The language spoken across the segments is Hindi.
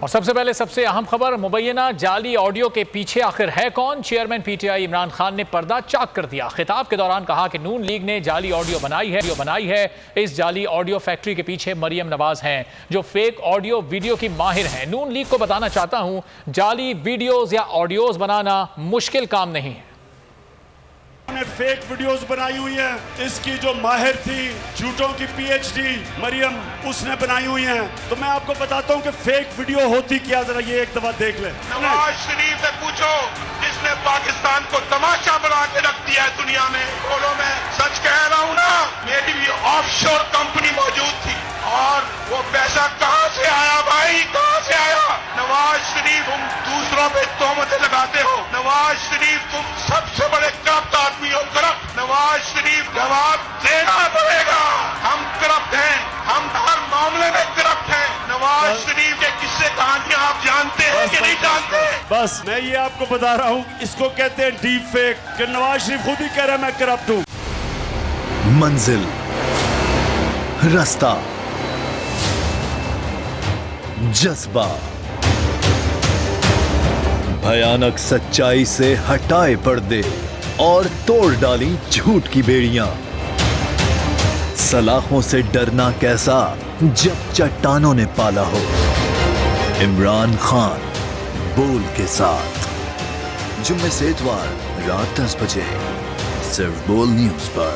और सबसे पहले सबसे अहम खबर, मुबैना जाली ऑडियो के पीछे आखिर है कौन? चेयरमैन पीटीआई इमरान खान ने पर्दा चाक कर दिया। खिताब के दौरान कहा कि नून लीग ने जाली ऑडियो बनाई है। इस जाली ऑडियो फैक्ट्री के पीछे मरियम नवाज हैं, जो फेक ऑडियो वीडियो की माहिर हैं। नून लीग को बताना चाहता हूं, जाली वीडियोज या ऑडियोज बनाना मुश्किल काम नहीं है। फेक वीडियोस बनाई हुई है। इसकी जो माहिर थी, झूठों की पीएचडी मरियम, उसने बनाई हुई है। तो मैं आपको बताता हूं कि फेक वीडियो होती क्या, जरा ये एक दफा देख ले। नवाज शरीफ से पूछो, जिसने पाकिस्तान को तमाशा बना के रख दिया है दुनिया में। बोलो, मैं सच कह रहा हूं ना, मेरी भी ऑफशोर कंपनी मौजूद थी। और वो पैसा कहां से आया भाई, कहां से आया? नवाज शरीफ, तुम दूसरों पे तोहमतें लगाते हो। नवाज शरीफ, तुम सबसे बड़े करप्ट आदमी हो, करप्ट। नवाज शरीफ, जवाब देना पड़ेगा। हम करप्ट हैं, हम हर मामले में करप्ट हैं। नवाज शरीफ के किस्से कहानियां आप जानते हैं कि नहीं जानते? बस मैं ये आपको बता रहा हूँ, इसको कहते हैं डीप फेक, कि नवाज शरीफ खुद ही कह रहा है मैं करप्ट हूँ। मंजिल, रास्ता, जज्बा, भयानक सच्चाई से हटाए पर्दे और तोड़ डाली झूठ की बेड़ियां। सलाखों से डरना कैसा, जब चट्टानों ने पाला हो। इमरान खान बोल के साथ, जुम्मे से इतवार रात 10 बजे सिर्फ बोल न्यूज पर।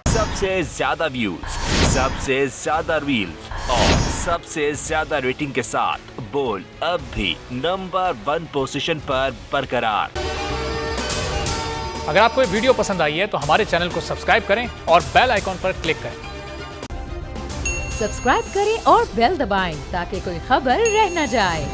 सबसे ज्यादा व्यूज, सबसे ज्यादा रील्स और सबसे ज्यादा रेटिंग के साथ बोल अब भी नंबर 1 पोजीशन पर बरकरार। अगर आपको ये वीडियो पसंद आई है तो हमारे चैनल को सब्सक्राइब करें और बेल आइकॉन पर क्लिक करें। सब्सक्राइब करें और बेल दबाएं ताकि कोई खबर रह न जाए।